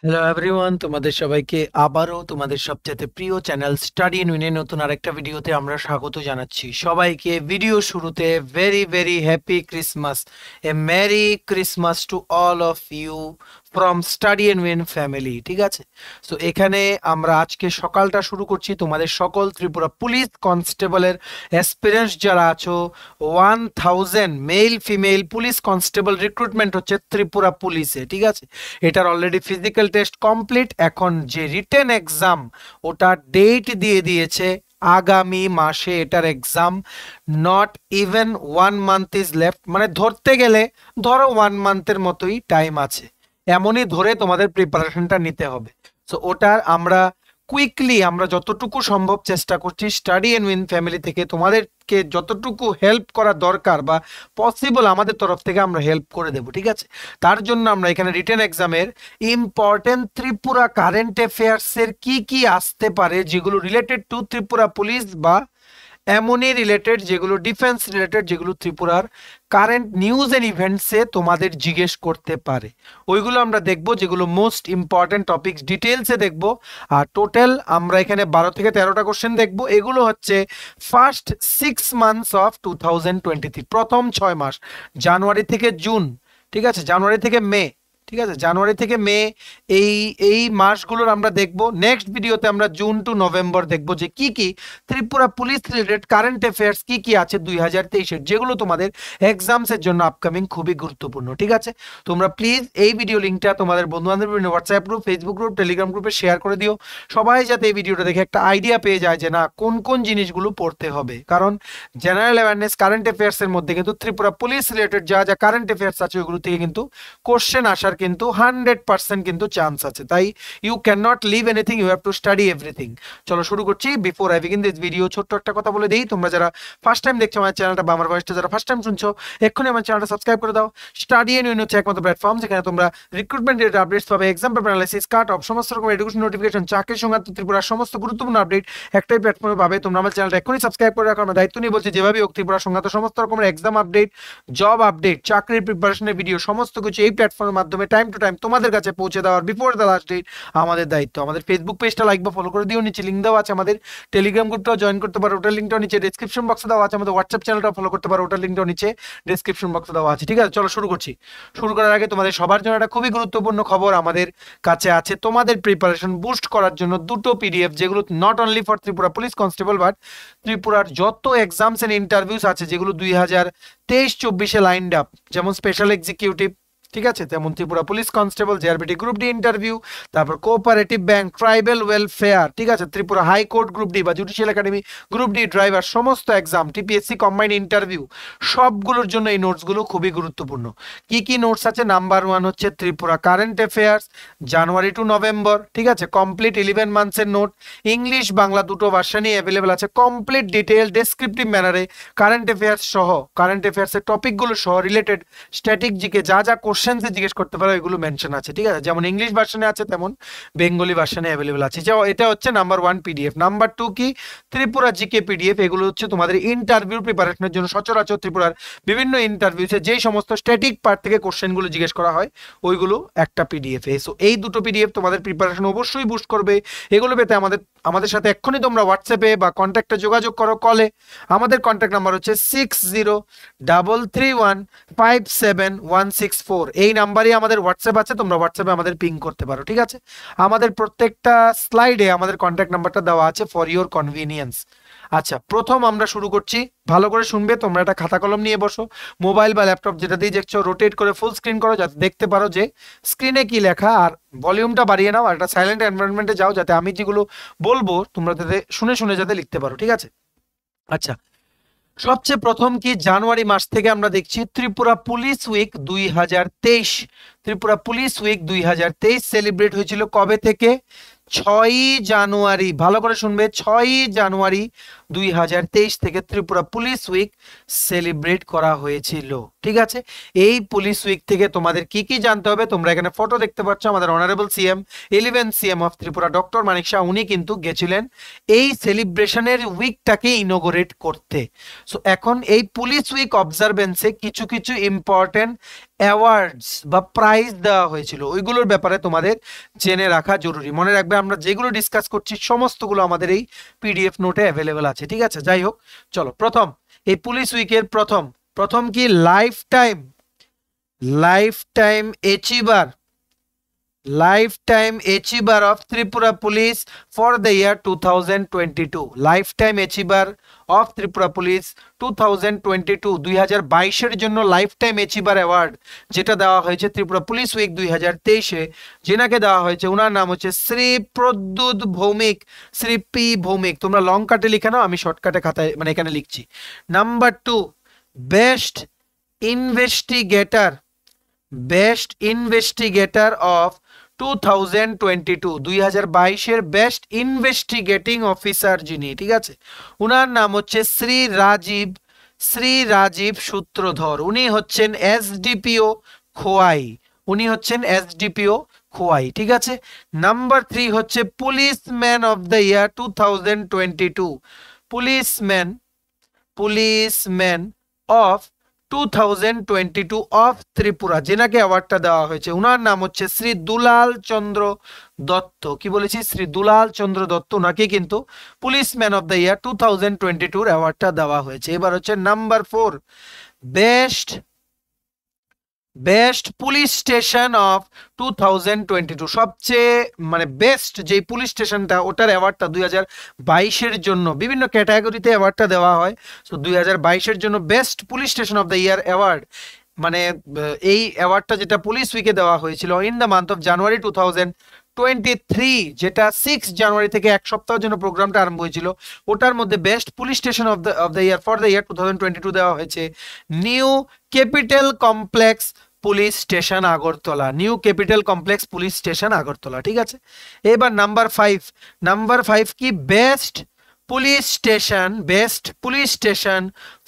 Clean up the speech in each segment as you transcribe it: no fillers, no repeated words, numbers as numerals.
Hello everyone, তোমাদের সবাইকে আবারও তোমাদের সবচেয়ে প্রিয় চ্যানেল স্টাডি ইন উইনে নতুন আরেকটা ভিডিওতে আমরা স্বাগত জানাচ্ছি সবাইকে। ভিডিও শুরুতে very very happy Christmas, a merry Christmas to all of you from Study and Win family. ঠিক আছে, সো এখানে আমরা আজকে সকালটা শুরু করছি। তোমাদের সকল ত্রিপুরা পুলিশ কনস্টেবলের এক্সপিরিয়েন্স যারা আছো, 1000 male female police constable recruitment হচ্ছে ত্রিপুরা পুলিশে। ঠিক আছে, এটার অলরেডি ফিজিক্যাল টেস্ট কমপ্লিট। এখন যে রিটেন এক্সাম, ওটা ডেট দিয়ে দিয়েছে আগামী মাসে এটার exam. Not even 1 month is left, মানে ধরতে গেলে ধরো 1 মান্থের মতোই টাইম আছে, এমনই ধরে তোমাদের প্রিপারেশনটা নিতে হবে। সো ওটার আমরা কুইকলি আমরা যতটুকু সম্ভব চেষ্টা করছি স্টাডি এন্ড উইন ফ্যামিলি থেকে তোমাদেরকে যতটুকু হেল্প করা দরকার বা পসিবল আমাদের তরফ থেকে আমরা হেল্প করে দেবো। ঠিক আছে, তার জন্য আমরা এখানে রিটেন এক্সামের ইম্পর্টেন্ট ত্রিপুরা কারেন্ট অ্যাফেয়ার্সের কি কি আসতে পারে, যেগুলো রিলেটেড টু ত্রিপুরা পুলিশ বা এমনই রিলেটেড যেগুলো ডিফেন্স রিলেটেড, যেগুলো ত্রিপুরার কারেন্ট নিউজ এন্ড ইভেন্টসে তোমাদের জিজ্ঞেস করতে পারে, ওইগুলো আমরা দেখব, যেগুলো মোস্ট ইম্পর্টেন্ট টপিকস ডিটেলসে দেখব। আর টোটাল আমরা এখানে 12 থেকে 13টা কোশ্চেন দেখব। এগুলো হচ্ছে ফার্স্ট 6 মান্থস অফ 2023, প্রথম 6 মাস, জানুয়ারি থেকে জুন, ঠিক আছে, জানুয়ারি থেকে মে, ঠিক আছে, জানুয়ারি থেকে মে, এই এই মাসগুলোর আমরা দেখব। নেক্সট ভিডিওতে আমরা জুন টু নভেম্বর দেখব যে কি কি Tripura police related current affairs কি কি আছে 2023-এর, যেগুলো তোমাদের এক্সামসের জন্য আপকামিং খুবই গুরুত্বপূর্ণ। ঠিক আছে, তোমরা প্লিজ এই ভিডিও লিঙ্কটা তোমাদের বন্ধু বান্ধবের WhatsApp group, Facebook group, Telegram গ্রুপে শেয়ার করে দিও, সবাই যাতে এই ভিডিওটা দেখে একটা আইডিয়া পেয়ে যায় যে না কোন কোন জিনিসগুলো পড়তে হবে। কারণ জেনারেল অ্যাওয়ারনেস কারেন্ট অ্যাফেয়ার্সের মধ্যে কিন্তু ত্রিপুরা পুলিশ রিলেটেড যা যা কারেন্ট অ্যাফেয়ার্স আছে ওইগুলো থেকে কিন্তু কোশ্চেন আসার কিন্তু 100% কিন্তু চান্স আছে। তাই you can not leave anything, you have to study everything. চলো শুরু করছি। Before I begin this video ছোট্ট একটা কথা বলে দিই, তোমরা যারা ফার্স্ট টাইম দেখছো আমার চ্যানেলটা বা আমার ভয়েসটা যারা ফার্স্ট টাইম শুনছো, এক্ষুনি আমার চ্যানেলটা সাবস্ক্রাইব করে দাও। স্টাডি এন্ড উইন হচ্ছে একমাত্র প্ল্যাটফর্ম যেখানে তোমরা রিক্রুটমেন্ট রিলেটেড আপডেটস পাবে, exam paper analysis, cut off, সমস্ত রকম এডুকেশন নোটিফিকেশন, চাকরি সংক্রান্ত ত্রিপুরার সমস্ত গুরুত্বপূর্ণ আপডেট একটাই প্ল্যাটফর্মে পাবে। তোমরা আমার চ্যানেলটা এক্ষুনি সাবস্ক্রাইব করে রাখো। আমার দায়িত্ব নিয়ে বলছি, যেভাবে হোক ত্রিপুরা সংক্রান্ত সমস্ত রকমের এক্সাম আপডেট, জব আপডেট, চাকরির প্রিপারেশনের ভিডিও সমস্ত কিছু এই প্ল্যাটফর্মের মাধ্যমে টাইম টু টাইম তোমাদের কাছে পৌঁছে দেওয়ার বিফোর দ্য লাস্ট ডেট আমাদের দায়িত্ব। আমাদের ফেসবুক পেজটা লাইক বা ফলো করে দিও, নিচে লিঙ্ক দেওয়া আছে। আমাদের টেলিগ্রাম গ্রুপটাও জয়েন করতে পারো, ওটার লিঙ্কটাও নিচে ডেসক্রিপশন বক্সে দেওয়া আছে। আমাদের হোয়াটসঅ্যাপ চ্যানেলটাও ফলো করতে পারো, ওটার লিঙ্কটাও নিচে ডেসক্রিপশন বক্সে দেওয়া আছে। ঠিক আছে, চলো শুরু করছি। শুরু করার আগে তোমাদের সবার জন্য একটা খুবই গুরুত্বপূর্ণ খবর আমাদের কাছে আছে। তোমাদের প্রিপারেশন বুস্ট করার জন্য দুটো পিডিএফ, যেগুলো not only for Tripura police constable but ত্রিপুরার যত এক্সামস এন্ড ইন্টারভিউস আছে যেগুলো 2023-24-এ লাইনড আপ, যেমন স্পেশাল এক্সিকিউটিভ, ঠিক আছে, তেমন Tripura police constable, JRBT group D interview, তারপর কোঅপারেটিভ ব্যাংক, ট্রাইবেল ওয়েলফেয়ার, ঠিক আছে, ত্রিপুরা হাইকোর্ট গ্রুপ ডি বা judicial academy group D driver, সমস্ত এক্সাম, টিপিএসসি কম্বাইন্ড ইন্টারভিউ, সবগুলোর জন্য এই নোটসগুলো খুবই গুরুত্বপূর্ণ। কি কি নোটস আছে? নাম্বার 1 হচ্ছে Tripura current affairs January to November, ঠিক আছে, কমপ্লিট 11 মান্থসের নোট, ইংলিশ বাংলা দুটো ভার্সনই অ্যাভেলেবেল আছে, কমপ্লিট ডিটেল ডেসক্রিপটিভ ম্যানারে কারেন্ট অ্যাফেয়ার্স সহ, কারেন্ট অ্যাফেয়ার্সের টপিকগুলো সহ রিলেটেড স্ট্যাটিক জিকে যা যা কোশ্চেনসে জিজ্ঞেস করতে পারো এগুলো মেনশন আছে। ঠিক আছে, যেমন ইংলিশ ভার্সনে আছে তেমন বেঙ্গলি ভার্সনে অ্যাভেলেবেল আছে। এটা হচ্ছে নাম্বার 1 পিডিএফ। নাম্বার 2 কি? Tripura GK PDF. এগুলো হচ্ছে তোমাদের ইন্টারভিউ প্রিপারেশনের জন্য, সচরাচর ত্রিপুরার বিভিন্ন ইন্টারভিউতে যেই সমস্ত স্ট্যাটিক পার্ট থেকে কোশ্চেনগুলো জিজ্ঞেস করা হয় ওইগুলো একটা পিডিএফ। সো এই দুটো পিডিএফ তোমাদের প্রিপারেশন অবশ্যই বুস্ট করবে। এগুলো পেতে আমাদের সাথে এক্ষুনি তোমরা হোয়াটসঅ্যাপে বা কন্ট্যাক্টে যোগাযোগ করো, কলে। আমাদের কন্ট্যাক্ট নাম্বার হচ্ছে 6033157164। এই নাম্বারই আমাদের হোয়াটসঅ্যাপ আছে, তোমরা হোয়াটসঅ্যাপে আমাদের পিং করতে পারো। ঠিক আছে, আমাদের প্রত্যেকটা স্লাইডে আমাদের কন্ট্যাক্ট নাম্বারটা দেওয়া আছে ফর ইওর কনভিনিয়েন্স। আচ্ছা, প্রথম আমরা শুরু করছি, ভালো করে শুনবে। তোমরা একটা খাতা কলম নিয়ে বসো, মোবাইল বা ল্যাপটপ যেটা দিয়ে দেখছো রোটেট করে ফুল স্ক্রিন করো, যাতে দেখতে পারো যে স্ক্রিনে কি লেখা, আর ভলিউমটা বাড়িয়ে নাও, আর একটা সাইলেন্ট এনভায়রনমেন্টে যাও, যাতে আমি যেগুলো বলবো তোমরা যাতে শুনে শুনে যাতে লিখতে পারো। ঠিক আছে, আচ্ছা, সবচেয়ে প্রথম কি, জানুয়ারি মাস থেকে আমরা দেখছি Tripura police week 2023। Tripura police week 2023 celebrate হয়েছিল কবে থেকে? 6ই জানুয়ারি, ভালো করে শুনবে, 6ই জানুয়ারি 2023 থেকে ত্রিপুরা পুলিশ উইক সেলিব্রেট করা হয়েছিল। ঠিক আছে, এই পুলিশ উইক থেকে তোমাদের কি কি জানতে হবে, তোমরা এখানে ফটো দেখতে পাচ্ছ। আমাদের honourable CM 11 CM of Tripura doctor Manik Saha উনি কিন্তু গেছিলেন এই সেলিব্রেশনের উইকটাকে ইনোগ্রেট করতে। সো এখন এই পুলিশ উইক অবজারভেন্সে কিছু কিছু ইম্পর্টেন্ট অ্যাওয়ার্ডস বা প্রাইজ দেওয়া হয়েছিল, ওইগুলোর ব্যাপারে তোমাদের জেনে রাখা জরুরি। মনে রাখবে আমরা যেগুলো ডিসকাস করছি সমস্তগুলো আমাদের এই পিডিএফ নোটে অ্যাভেলেবেল আছে। ঠিক আছে, যাই হোক, চলো প্রথম এই পুলিশ উইকের প্রথম কি life time achiever of Tripura Police for the year 2022, lifetime achiever of Tripura Police 2022 2022 এর জন্য লাইফটাইম অ্যাচিভার অ্যাওয়ার্ড যেটা দেওয়া হয়েছে ত্রিপুরা পুলিশ উইক 2023 এ, যেনাকে দেওয়া হয়েছে ওনার নাম হচ্ছে শ্রী প্রদ্যুৎ ভৌমিক, শ্রী পি ভৌমিক। তোমরা লং কাটে লিখে নাও, আমি শর্টকাটে খাতায় মানে এখানে লিখছি। নাম্বার 2, বেস্ট ইনভেস্টিগেটর অফ 2022 2022 এর বেস্ট ইনভেস্টিগেটিং অফিসার যিনি, ঠিক আছে, উনার নাম হচ্ছে শ্রী রাজীব সূত্রধর। উনি হচ্ছেন এসডিপিও খোয়াই, ঠিক আছে। নাম্বার 3 হচ্ছে policeman of the year 2022, policeman of 2022 of Tripura, যেনাকে অ্যাওয়ার্ডটা দেওয়া হয়েছে উনার নাম হচ্ছে শ্রী দুলাল চন্দ্র দত্ত। কি বলেছি? শ্রী দুলাল চন্দ্র দত্ত, ওনাকে কিন্তু পুলিশম্যান অফ দ্য ইয়ার 2022 অ্যাওয়ার্ডটা দেওয়া হয়েছে। এবার হচ্ছে number 4, best police station of 2022, সবচেয়ে মানে বেস্ট যে পুলিশ স্টেশনটা ওটার অ্যাওয়ার্ডটা 2022 এর জন্য বিভিন্ন ক্যাটাগরিতে অ্যাওয়ার্ডটা দেওয়া হয়। সো 2022 এর জন্য best police station of the year award, মানে এই অ্যাওয়ার্ডটা যেটা পুলিশ উইকে দেওয়া হয়েছিল in the month of January 2023, যেটা 6 জানুয়ারি থেকে এক সপ্তাহের জন্য প্রোগ্রামটা আরম্ভ হয়েছিল, ওটার মধ্যে best police station of the year for the year 2022 দেওয়া হয়েছে new capital complex police station Agartala, ঠিক আছে। এবার নাম্বার 5 কি best police station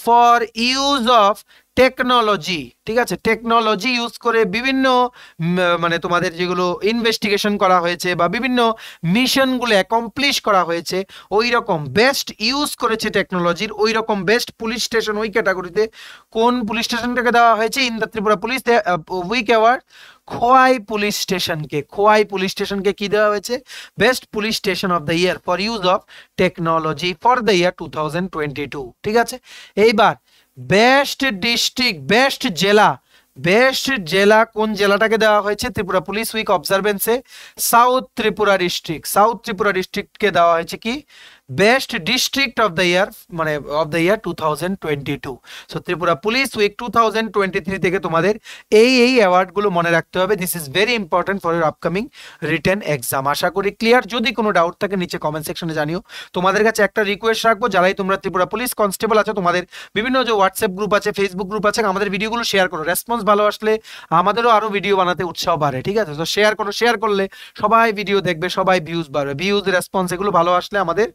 for use of technology, ঠিক আছে, টেকনোলজি ইউজ করে বিভিন্ন মানে তোমাদের যেগুলো ইনভেস্টিগেশন করা হয়েছে বা বিভিন্ন মিশনগুলো অ্যাকমপ্লিশ করা হয়েছে ওই রকম বেস্ট ইউজ করেছে টেকনোলজির, ওই রকম বেস্ট পুলিশ স্টেশন ওই ক্যাটাগরিতে কোন পুলিশ স্টেশনটাকে দেওয়া হয়েছে in the Tripura police week award? Khowai police স্টেশনকে কি দেওয়া হয়েছে? Best police station of the year for use of technology for the year 2022, ঠিক আছে। এইবার বেস্ট জেলা কোন জেলাটাকে দেওয়া হয়েছে ত্রিপুরা পুলিশ উইক অবজারভেন্সে? সাউথ ত্রিপুরা ডিস্ট্রিক্টকে দেওয়া হয়েছে কি best district of the year, মানে of the year 2022। So Tripura police week 2023 থেকে তোমাদের এই অ্যাওয়ার্ডগুলো মনে রাখতে হবে। This is very important for your upcoming written exam. আশা করি ক্লিয়ার। যদি কোনো ডাউট থাকে নিচে কমেন্ট সেকশনে জানিও। তোমাদের কাছে একটা রিকোয়েস্ট রাখবো, যারাই তোমরা ত্রিপুরা পুলিশ কনস্টেবল আছে, তোমাদের বিভিন্ন যে হোয়াটসঅ্যাপ গ্রুপ আছে, ফেসবুক গ্রুপ আছে, আমাদের ভিডিওগুলো শেয়ার করো। রেসপন্স ভালো আসলে আমাদেরও আরো ভিডিও বানাতে উৎসাহ বাড়ে, ঠিক আছে। তো শেয়ার করলে সবাই ভিডিও দেখবে, সবাই ভিউজ বাড়বে, রেসপন্স এগুলো ভালো আসলে আমাদের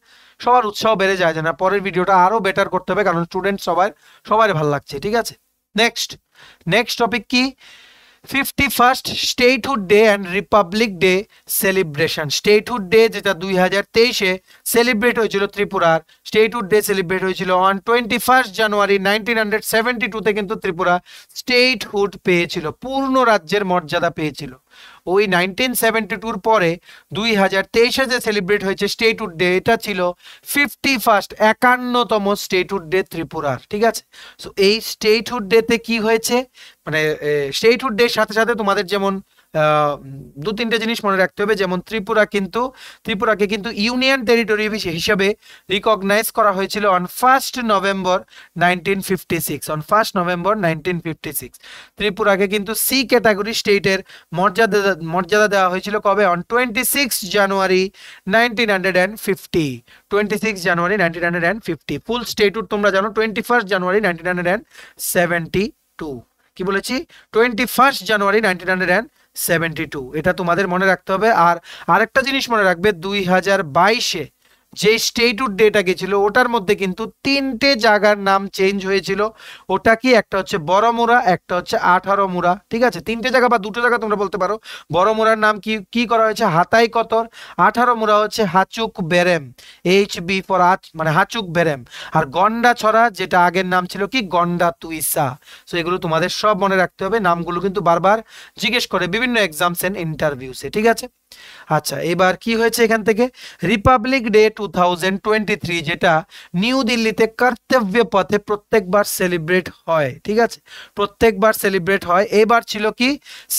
সবার উৎসাহ বেড়ে যায় যে না পরের ভিডিওটা আরো বেটার করতে হবে, কারণ স্টুডেন্ট সবার ভালো লাগছে, ঠিক আছে। নেক্সট টপিক কি? 51st statehood day and Republic Day celebration. Statehood day যেটা 2023 সেলিব্রেট হয়েছিল ত্রিপুরার, স্টেটহুড ডে সেলিব্রেট হয়েছিল অন 21 জানুয়ারি 1972 তে কিন্তু ত্রিপুরা স্টেটহুড পেয়েছিল, পূর্ণ রাজ্যের মর্যাদা পেয়েছিল। ওই 1972 পরে 2023 যে সেলিব্রেট হয়েছে স্টেটহুড ডে, এটা ছিল 51তম স্টেটহুড ডে ত্রিপুরার, ঠিক আছে। সো এই স্টেটহুড ডেতে কি হয়েছে, মানে স্টেটহুড ডে সাথে সাথে তোমাদের যেমন 2-3টে জিনিস মনে রাখতে হবে, যেমন ত্রিপুরাকে কিন্তু ইউনিয়ন টেরিটরি হিসেবে রিকগনাইজ করা হয়েছিল অন 1 নভেম্বর 1956। ত্রিপুরাকে কিন্তু সি ক্যাটাগরি স্টেটের মর্যাদা দেওয়া হয়েছিল কবে? On 26 January 1950। ফুল স্টেটহুড তোমরা জানো 21 জানুয়ারি 1972। কি বলেছি? 21 জানুয়ারি 1972 72, এটা তোমাদের মনে রাখতে হবে। আর আরেকটা জিনিস মনে রাখবে, 2022-এ যে স্টেটহুড ডেটা গেছিল ওটার মধ্যে কিন্তু তিনটে জায়গার নাম চেঞ্জ হয়েছিল। ওটা কি, একটা হচ্ছে বড়মুড়া, একটা হচ্ছে 18মুড়া, ঠিক আছে? তিনটে জায়গা বা দুটো জায়গা তোমরা বলতে পারো। বড়মুড়ার নাম কি কি করা হয়েছে, হাতাই কতর। 18মুড়া হচ্ছে হাচুক বেরেম, HB ফর মানে হাচুক বেরেম। আর গন্ডা ছড়া, যেটা আগের নাম ছিল কি, গন্ডা তুইসা। সো এগুলো তোমাদের সব মনে রাখতে হবে, নামগুলো কিন্তু বারবার জিজ্ঞেস করে বিভিন্ন এক্সামস এন্ড ইন্টারভিউসে, ঠিক আছে? আচ্ছা, এবার কি হয়েছে এখান থেকে, রিপাবলিক ডে 2023 যেটা নিউ দিল্লিতে কর্তব্য পথে প্রত্যেকবার সেলিব্রেট হয়, ঠিক আছে? প্রত্যেকবার সেলিব্রেট হয়। এবার ছিল কি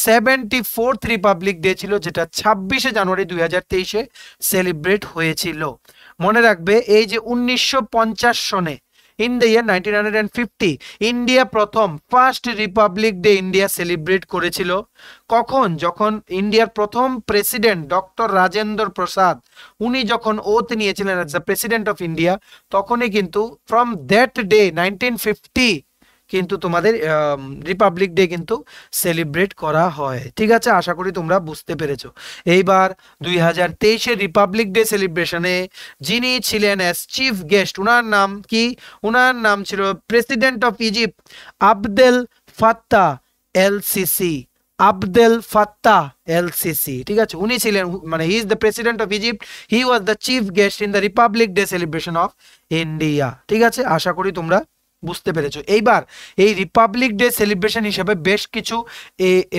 74th রিপাবলিক ডে ছিল, যেটা 26শে জানুয়ারি 2023-এ সেলিব্রেট হয়েছিল। মনে রাখবে, এই যে 1950 সনে, ইন দ্য ইয়ার 1950, ইন্ডিয়া প্রথম first Republic day India celebrate করেছিল। কখন? যখন ইন্ডিয়ার প্রথম প্রেসিডেন্ট ডক্টর রাজেন্দ্র প্রসাদ, উনি যখন ওথ নিয়েছিলেন as the president of India, তখনই কিন্তু ফ্রম দ্যাট ডে 1950 কিন্তু তোমাদের রিপাবলিক ডে কিন্তু সেলিব্রেট করা হয়, ঠিক আছে? আশা করি তোমরা বুঝতে পেরেছো। এইবার 2023-এর রিপাবলিক ডে সেলিব্রেশনে যিনি ছিলেন অ্যাজ চিফ গেস্ট, উনার নাম কি? উনার নাম ছিল president of Egypt Abdel Fattah L CC. Abdel Fattah L CC, ঠিক আছে? উনি ছিলেন, মানে he is the president of Egypt, he was the chief guest in the Republic Day celebration of India, ঠিক আছে? আশা করি তোমরা বুঝতে পেরেছো। এইবার এই রিপাবলিক ডে সেলিব্রেশন হিসেবে বেশ কিছু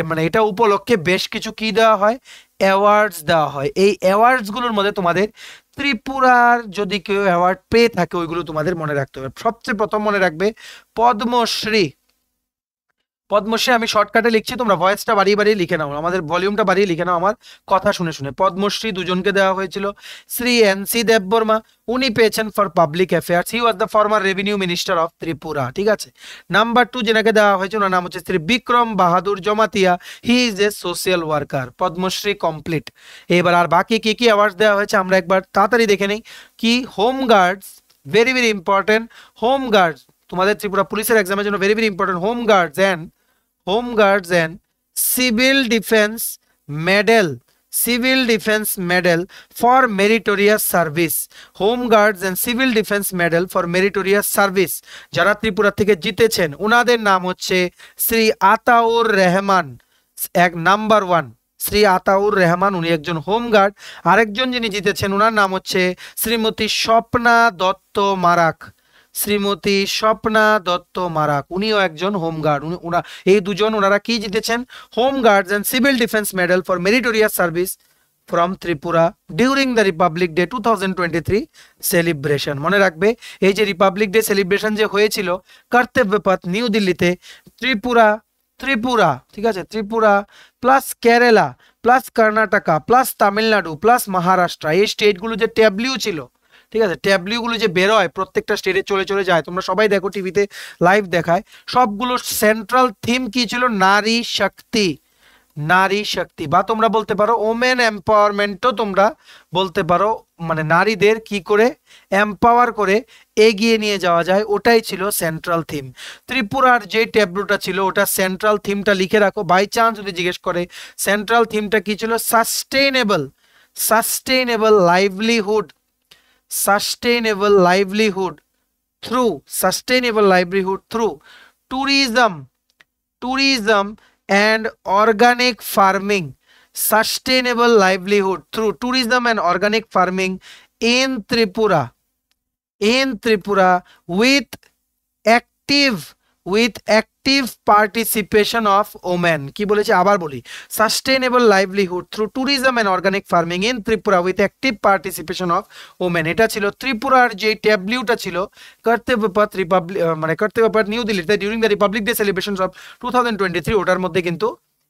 মানে এটা উপলক্ষে বেশ কিছু কি দেওয়া হয়, অ্যাওয়ার্ডস দেওয়া হয়। এই অ্যাওয়ার্ডস গুলোর মধ্যে তোমাদের ত্রিপুরার যদি কেউ অ্যাওয়ার্ড পেয়ে থাকে ওইগুলো তোমাদের মনে রাখতে হবে। সবচেয়ে প্রথম মনে রাখবে পদ্মশ্রী। পদ্মশ্রী আমি শর্টকাটে লিখছি, তোমরা ভয়েসটা বাড়িয়ে বাড়িয়ে লিখে নাও, আমাদের ভলিউমটা বাড়িয়ে লিখে নাও আমার কথা শুনে শুনে। পদ্মশ্রী দুজনকে দেওয়া হয়েছিল। শ্রী NC দেববর্মা, উনি পেয়েছেন for public affairs, he was the former revenue minister of Tripura, ঠিক আছে? নাম্বার 2 যেনাকে দেওয়া হয়েছে ওনার নাম হচ্ছে Shri Bikram Bahadur Jamatia, he is a social worker. Padma Shri complete. এবার আর বাকি কি কি অ্যাওয়ার্ড দেওয়া হয়েছে আমরা একবার তাড়াতাড়ি দেখে নেই। কি, home guards, very very important, home guards তোমাদের ত্রিপুরা পুলিশের এক্সামের জন্য very very important. Home guards and civil defence medal, civil defence medal for meritorious service. Home guards and civil defence medal for meritorious service যারা ত্রিপুরা থেকে জিতেছেন ওনাদের নাম হচ্ছে শ্রী আতাউর রহমান, নাম্বার 1 শ্রী আতাউর রহমান, উনি একজন হোম গার্ড। আরেকজন যিনি জিতেছেন ওনার নাম হচ্ছে শ্রীমতী স্বপ্না দত্ত মারাক, শ্রীমতী স্বপ্না দত্ত মারাক, উনিও একজন হোমগার্ড। এই দুজন ওনারা কি জিতেছেন, home guards and civil defence medal for meritorious service from Tripura during the Republic day 2023 celebration. মনে রাখবে, এই যে রিপাবলিক ডে সেলিব্রেশন যে হয়েছিল কর্তব্য পথ নিউ দিল্লিতে, ত্রিপুরা, ঠিক আছে? Tripura plus Kerala plus Karnataka plus Tamil Nadu plus Maharashtra, এই স্টেটগুলো যে ট্যাবলিউ ছিল, ঠিক আছে? ট্যাবলিউগুলো যে বেরোয় প্রত্যেকটা স্টেটে চলে চলে যায়, তোমরা সবাই দেখো টিভিতে লাইভ দেখায়, সবগুলোর সেন্ট্রাল থিম কি ছিল, নারী শক্তি। নারী শক্তি, বা তোমরা বলতে পারো ওমেন এম্পাওয়ারমেন্টও তোমরা বলতে পারো, মানে নারীদের কি করে এম্পাওয়ার করে এগিয়ে নিয়ে যাওয়া যায়, ওটাই ছিল সেন্ট্রাল থিম। ত্রিপুরার যে ট্যাবলুটা ছিল ওটা সেন্ট্রাল থিমটা লিখে রাখো, বাই চান্স যদি জিজ্ঞেস করে সেন্ট্রাল থিমটা কি ছিল, sustainable livelihood, sustainable livelihood through tourism and organic farming, sustainable livelihood through tourism and organic farming in Tripura with active participation of women। কি বলেছে আবার বলি, sustainable livelihood through tourism and organic farming in Tripura with active participation of women। এটা ছিল ত্রিপুরার যে ট্যাবলিউটা ছিল কর্তব্য পথ রিপাবলিক, মানে কর্তব্য পথ নিউ দিল্লিতে during the Republic Day celebration of 2023, ওটার মধ্যে কিন্তু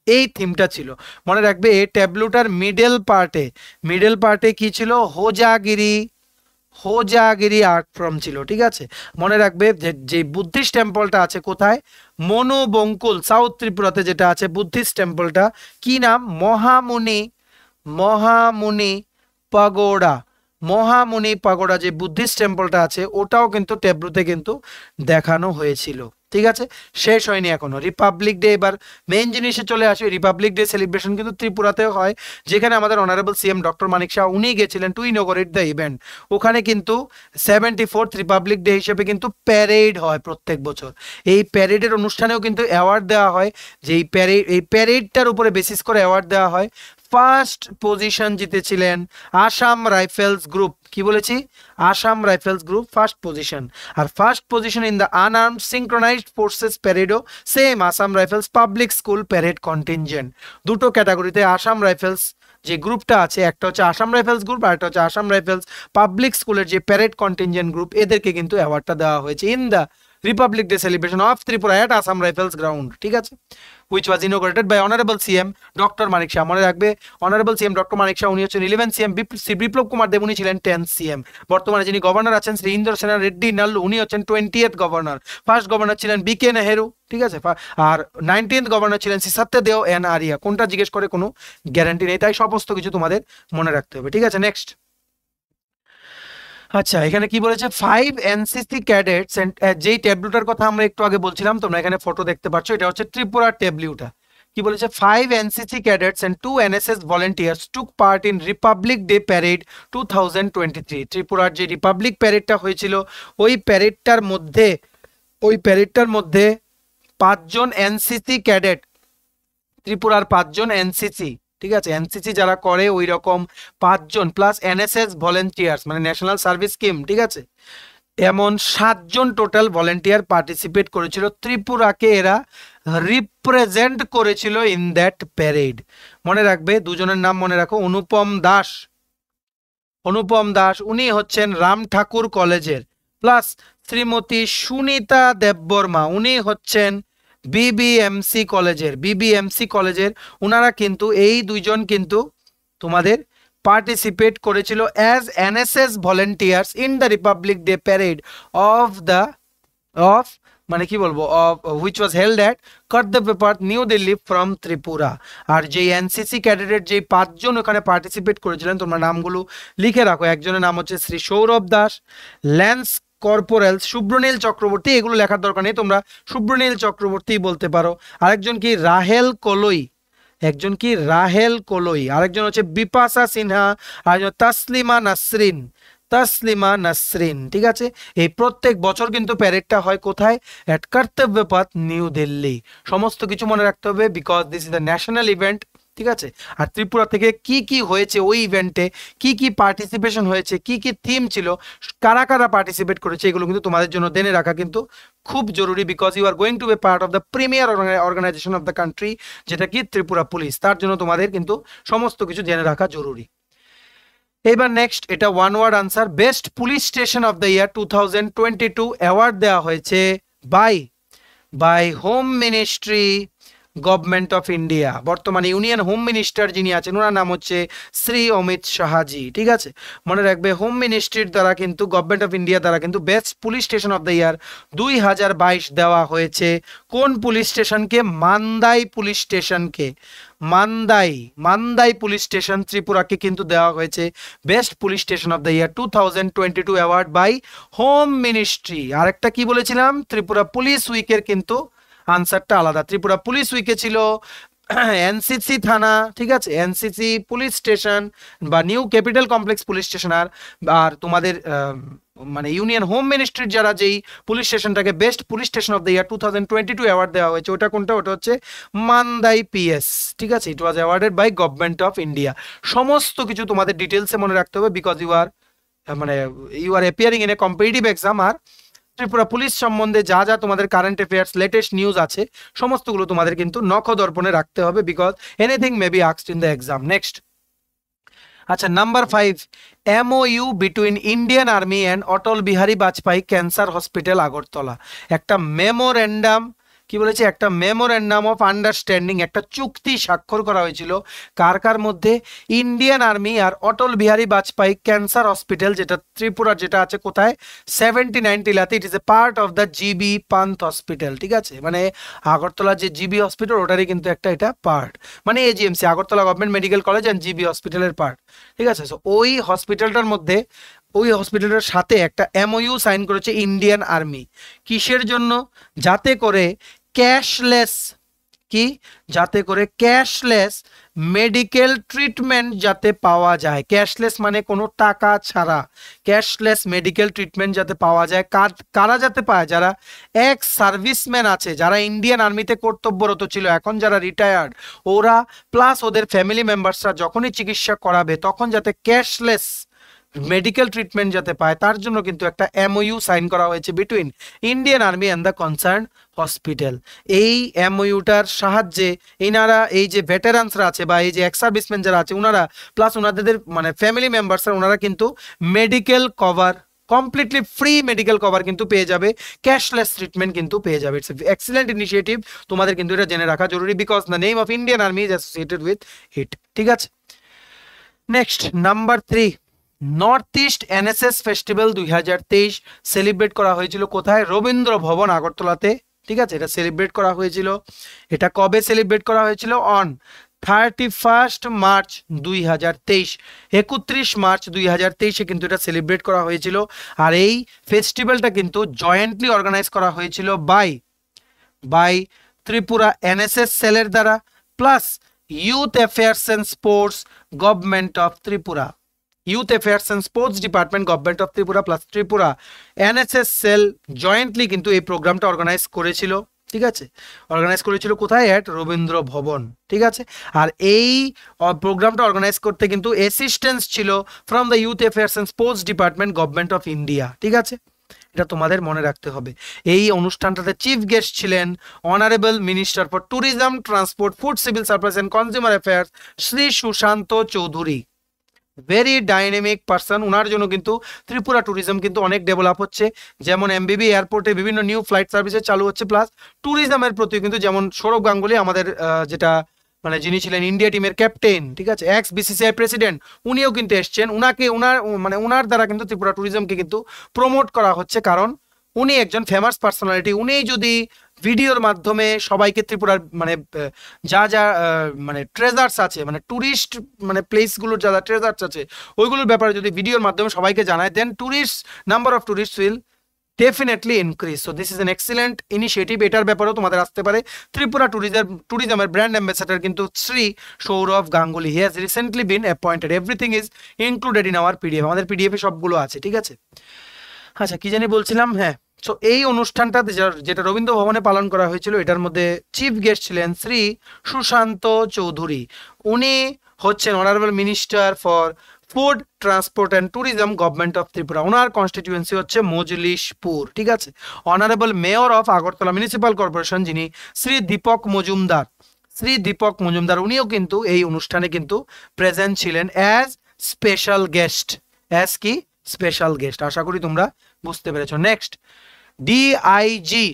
এই থিমটা ছিল। মনে রাখবে এই ট্যাবলুটার মিডল পার্টে কি ছিল, হোজাগিরি আর্ট ফর্ম ছিল, ঠিক আছে? মনে রাখবে যে বুদ্ধিস্ট টেম্পলটা আছে কোথায়, মনোবঙ্কুল, সাউথ ত্রিপুরাতে যেটা আছে বুদ্ধিস্ট টেম্পলটা, কি নাম, মহামুনি পাগোড়া যে বুদ্ধিস্ট টেম্পলটা আছে ওটাও কিন্তু ট্যাবলুতে কিন্তু দেখানো হয়েছিল। ঠিক আছে, শেষ হয়নি এখনো। রিপাবলিক ডে, এবার মেইন জিনিসে চলে আসে। রিপাবলিক ডে সেলিব্রেশন কিন্তু ত্রিপুরাতেও হয়, যেখানে আমাদের honourable CM doctor Manik Saha উনি গেছিলেন টু ইনোগরেট দ্য ইভেন্ট। ওখানে কিন্তু 74th রিপাবলিক ডে হিসেবে কিন্তু প্যারেড হয় প্রত্যেক বছর। এই প্যারেডের অনুষ্ঠানেও কিন্তু অ্যাওয়ার্ড দেওয়া হয়, যে এই প্যারেডটার উপরে বেসিস করে অ্যাওয়ার্ড দেওয়া হয়। ফার্স্ট পজিশন জিতেছিলেন আসাম রাইফেলস গ্রুপ। কি বলেছি? Assam rifles group first position. আর first position in the unarmed synchronised forces প্যারেডও same Assam rifles public school parade contingent. দুটো ক্যাটাগরিতে আসাম রাইফেলস যে গ্রুপটা আছে, একটা হচ্ছে আসাম রাইফেলস গ্রুপ আর একটা হচ্ছে আসাম রাইফেলস পাবলিক স্কুলের যে প্যারেড কন্টিনজেন্ট গ্রুপ, এদেরকে কিন্তু অ্যাওয়ার্ডটা দেওয়া হয়েছে in the Republic Day celebration of Tripura at Assam Rifles ground. ঠিক আছে, which was inaugurated by Honorable CM doctor Manik Saha. মনে রাখবে, honourable CM doctor Manik Saha উনি হচ্ছেন 11 সিএম, শ্রী বিপ্লব কুমার দেব উনি ছিলেন 10 সিএম। বর্তমানে যিনি গভর্নর আছেন শ্রী ইন্দ্র সেনা রেড্ডি নাল্লু, উনি হচ্ছেন 20th গভর্নর। ফার্স্ট গভর্নর ছিলেন বিকে নেহেরু। ঠিক আছে, আর 19th গভর্নর ছিলেন শ্রী সত্যদেও এন আরিয়া। কোনটা জিজ্ঞেস করে কোনো গ্যারান্টি নেই, তাই সমস্ত কিছু তোমাদের মনে রাখতে হবে। ঠিক আছে, নেক্সট। আচ্ছা, এখানে কি বলেছে? 5 এনসিসি ক্যাডেটস, যেই ট্যাবলুটার কথা আমরা একটু আগে বলছিলাম, তোমরা এখানে ফটো দেখতে পাচ্ছ, এটা হচ্ছে ত্রিপুরার ট্যাবলুটা। কি বলেছে? 5 NCC cadets and 2 NSS volunteers took part in Republic day parade 2023। ত্রিপুরার যে রিপাবলিক প্যারেডটা হয়েছিল, ওই প্যারেডটার মধ্যে 5 জন এনসিসি ক্যাডেট, ত্রিপুরার 5 জন এনসিসি, ঠিক আছে, এনসিসি যারা করে ওই রকম 5 জন প্লাস এনএসএস ভলেন্টিয়ার্স মানে ন্যাশনাল সার্ভিস স্কিম, ঠিক আছে, এমন 7 জন টোটাল ভলেন্টিয়ার পার্টিসিপেট করেছিল। ত্রিপুরাকে এরা রিপ্রেজেন্ট করেছিল ইন দ্যাট প্যারেড। মনে রাখবে, দুজনের নাম মনে রাখো। অনুপম দাস উনি হচ্ছেন রাম ঠাকুর কলেজের, প্লাস শ্রীমতী সুনিতা দেববর্মা উনি হচ্ছেন বিবিএমসি কলেজের। ওনারা কিন্তু এই দুইজন কিন্তু তোমাদের পার্টিসিপেট করেছিল as NSS volunteers in the Republic day parade of মানে কি বলবো, হুইচ ওয়াজ হেল্ড অ্যাট কর্তব্য পথ নিউ দিল্লি ফ্রম ত্রিপুরা। আর যে এনসিসি ক্যাডেটের যে 5 জন ওখানে পার্টিসিপেট করেছিলেন, তোমরা নামগুলো লিখে রাখো। একজনের নাম হচ্ছে শ্রী সৌরভ দাস, ল্যান্স কর্পোরাল সুব্রনীল চক্রবর্তী, এগুলো লেখার দরকার নেই, তোমরা সুব্রনীল চক্রবর্তী বলতে পারো। আরেকজন কি রাহেল কলোই, আরেকজন হচ্ছে বিপাশা সিনহা, আরেকজন তসলিমা নাসরিন। ঠিক আছে, এই প্রত্যেক বছর কিন্তু প্যারেডটা হয় কোথায়? এট কর্তব্য পথ নিউ দিল্লি। সমস্ত কিছু মনে রাখতে হবে, because this is the national event. ঠিক আছে, আর ত্রিপুরা থেকে কি কি হয়েছে ওই ইভেন্টে, কি কি পার্টিসিপেশন হয়েছে, কি কি থিম ছিল, কারা কারা পার্টিসিপেট করেছে, এগুলো কিন্তু তোমাদের জন্য জেনে রাখা কিন্তু খুব জরুরি, because you are going to be part of the premier organisation of the country, যেটা কি ত্রিপুরা পুলিশ। তার জন্য তোমাদের কিন্তু সমস্ত কিছু জেনে রাখা জরুরি। এবার নেক্সট, এটা one word answer. Best police station of the year 2022 award দেওয়া হয়েছে by home ministry, government of India. বর্তমানে ইউনিয়ন হোম মিনিস্টার যিনি আছেন ওনার নাম হচ্ছে শ্রী অমিত শাহজি। ঠিক আছে, মনে রাখবে, হোম মিনিস্ট্রির দ্বারা কিন্তু, গভর্নমেন্ট অফ ইন্ডিয়া দ্বারা কিন্তু best police station of the year 2022 দেওয়া হয়েছে। কোন পুলিশ স্টেশনকে? মান্দাই পুলিশ স্টেশন ত্রিপুরাকে কিন্তু দেওয়া হয়েছে best police station of the year 2022 award by home ministry. আরেকটা কি বলেছিলাম? ত্রিপুরা পুলিশ উইকের কিন্তু আনসারটা আলাদা। ত্রিপুরা পুলিশ উইকে ছিল এনসিসি থানা, ঠিক আছে, এনসিসি পুলিশ স্টেশন বা new capital complex police station. আর তোমাদের মানে ইউনিয়ন হোম মিনিস্ট্রির যারা যেই পুলিশ স্টেশনটাকে best police station of the year 2022 award দেওয়া হয়েছে, ওটা কোনটা? ওটা হচ্ছে মান্দাই পিএস। ঠিক আছে, it was awarded by government of India. সমস্ত কিছু তোমাদের ডিটেলসে মনে রাখতে হবে, because you are appearing in a competitive exam. আর ত্রিপুরা পুলিশ সম্বন্ধে যা যা তোমাদের কারেন্ট অ্যাফেয়ার্স লেটেস্ট নিউজ আছে, সমস্তগুলো তোমাদের কিন্তু নখদর্পণে রাখতে হবে, because anything may be asked in the exam. Next, আচ্ছা, number 5, MOU between Indian army and Atal Bihari Vajpayee cancer hospital Agartala. একটা মেমোরেন্ডাম, কি বলেছে? একটা মেমোরেন্ডাম অফ আন্ডারস্ট্যান্ডিং, একটা চুক্তি স্বাক্ষর করা হয়েছিল কার মধ্যে? ইন্ডিয়ান আর্মি আর অটল বিহারী বাজপেয়ী ক্যান্সার হসপিটাল, যেটা ত্রিপুরার, যেটা আছে কোথায়? 79 টিলাতে। It is a part of the GB Pant hospital. ঠিক আছে, মানে আগরতলা যে জিবি হসপিটাল ওটারই কিন্তু একটা এটা পার্ট, মানে AGMC, Agartala government medical college and GB হসপিটালের পার্ট। ঠিক আছে, সো ওই হসপিটালটার মধ্যে ওই হসপিটালের সাথে একটা এমওইউ সাইন করেছে ইন্ডিয়ান আর্মি। কিসের জন্য? যাতে করে ক্যাশলেস, কি, যাতে করে ক্যাশলেস মেডিকেল ট্রিটমেন্ট যাতে পাওয়া যায়। ক্যাশলেস মানে কোনো টাকা ছাড়া ক্যাশলেস মেডিকেল ট্রিটমেন্ট যাতে পাওয়া যায়। কারা যাতে পায়? যারা এক্স সার্ভিসম্যান আছে, যারা ইন্ডিয়ান আর্মিতে কর্তব্যরত ছিল, এখন যারা রিটায়ার্ড, ওরা প্লাস ওদের ফ্যামিলি মেম্বার্সরা যখনই চিকিৎসা করাবে তখন যাতে ক্যাশলেস মেডিকেল ট্রিটমেন্ট যাতে পায়, তার জন্য কিন্তু একটা এমওইউ সাইন করা হয়েছে between Indian army and the concern hospital. এই এমওইউটার সাহায্যে এনারা, এই যে ভেটেরান্সরা আছে বা এই যে এক্স সার্ভিসম্যান যারা আছে ওনারা প্লাস ওনাদের মানে ফ্যামিলি মেম্বার্সরা, ওনারা কিন্তু medical cover, completely free medical cover কিন্তু পেয়ে যাবে, ক্যাশলেস ট্রিটমেন্ট কিন্তু পেয়ে যাবে। ইটস এক্সিলেন্ট ইনিশিয়েটিভ, তোমাদের কিন্তু এটা জেনে রাখা জরুরি, because the name of Indian army is associated with it. ঠিক আছে, next number 3, north east NSS festival 2023 celebrate করা হয়েছিল কোথায়? রবীন্দ্র ভবন আগরতলাতে। ঠিক আছে, এটা সেলিব্রেট করা হয়েছিল। এটা কবে সেলিব্রেট করা হয়েছিল? অন 31 মার্চ 2023, 31 মার্চ 2023 কিন্তু এটা সেলিব্রেট করা হয়েছিল। আর এই ফেস্টিভ্যালটা কিন্তু জয়েন্টলি অর্গানাইজ করা হয়েছিল বাই ত্রিপুরা এনএসএস সেলের দ্বারা plus youth affairs and sports government of Tripura, youth affairs and sports department government of Tripura plus Tripura NSS cell jointly কিন্তু এই প্রোগ্রামটা অর্গানাইজ করেছিল। ঠিক আছে, অর্গানাইজ করেছিল কোথায়? অ্যাট রবীন্দ্র ভবন। ঠিক আছে, আর এই প্রোগ্রামটা অর্গানাইজ করতে কিন্তু অ্যাসিস্ট্যান্স ছিল from the youth affairs and sports department government of India. ঠিক আছে, এটা তোমাদের মনে রাখতে হবে। এই অনুষ্ঠানটাতে চিফ গেস্ট ছিলেন honourable minister for tourism, transport, food, civil supplies and consumer affairs Shri Sushanta Chowdhury. Very dynamic person, ওনার জন্য কিন্তু ত্রিপুরা ট্যুরিজম কিন্তু অনেক ডেভেলপ হচ্ছে। যেমন এমবিবি এয়ারপোর্টে বিভিন্ন নিউ ফ্লাইট সার্ভিসেস চালু হচ্ছে, প্লাস ট্যুরিজমের প্রতি কিন্তু যেমন সৌরভ গাঙ্গুলি আমাদের যেটা মানে যিনি ছিলেন ইন্ডিয়া টিমের ক্যাপ্টেন, ঠিক আছে, এক্স বিসিসিআই প্রেসিডেন্ট, উনিও কিন্তু এসছেন। ওনার দ্বারা কিন্তু ত্রিপুরা ট্যুরিজমকে কিন্তু প্রমোট করা হচ্ছে, কারণ উনি একজন ফেমাস পার্সোনালিটি। উনি যদি ভিডিওর মাধ্যমে সবাইকে ত্রিপুরার মানে যা যা মানে ট্রেজার্স আছে, মানে ট্যুরিস্ট মানে প্লেসগুলোর যা যা ট্রেজার্স আছে ওইগুলোর ব্যাপারে যদি ভিডিওর মাধ্যমে সবাইকে জানায়, then number of tourist will definitely increase. So this is an excellent initiative. এটার ব্যাপারেও তোমাদের আসতে পারে। ত্রিপুরা ট্যুরিজমের ব্র্যান্ড অ্যাম্বাসেডর কিন্তু Shri Sourav Ganguly, he has recently been appointed. Everything is included in our PDF, আমাদের পিডিএফে সবগুলো আছে। ঠিক আছে, আচ্ছা কি জানি বলছিলাম, হ্যাঁ। সো এই অনুষ্ঠানটা যেটা রবীন্দ্র ভবনে পালন করা হয়েছিল, এটার মধ্যে চিফ গেস্ট ছিলেন শ্রী সুশান্ত চৌধুরী। উনি হচ্ছেন honourable minister for food, transport and tourism government of Tripura. Owner constituency হচ্ছে মজলিশপুর। ঠিক আছে, honourable mayor of Agartala municipal corporation যিনি শ্রী দীপক মজুমদার, উনিও কিন্তু এই অনুষ্ঠানে কিন্তু প্রেজেন্ট ছিলেন অ্যাজ স্পেশাল গেস্ট। অ্যাজ কি? Special guest. আশা করি তোমরা বুঝতে পেরেছো। Next, DIG,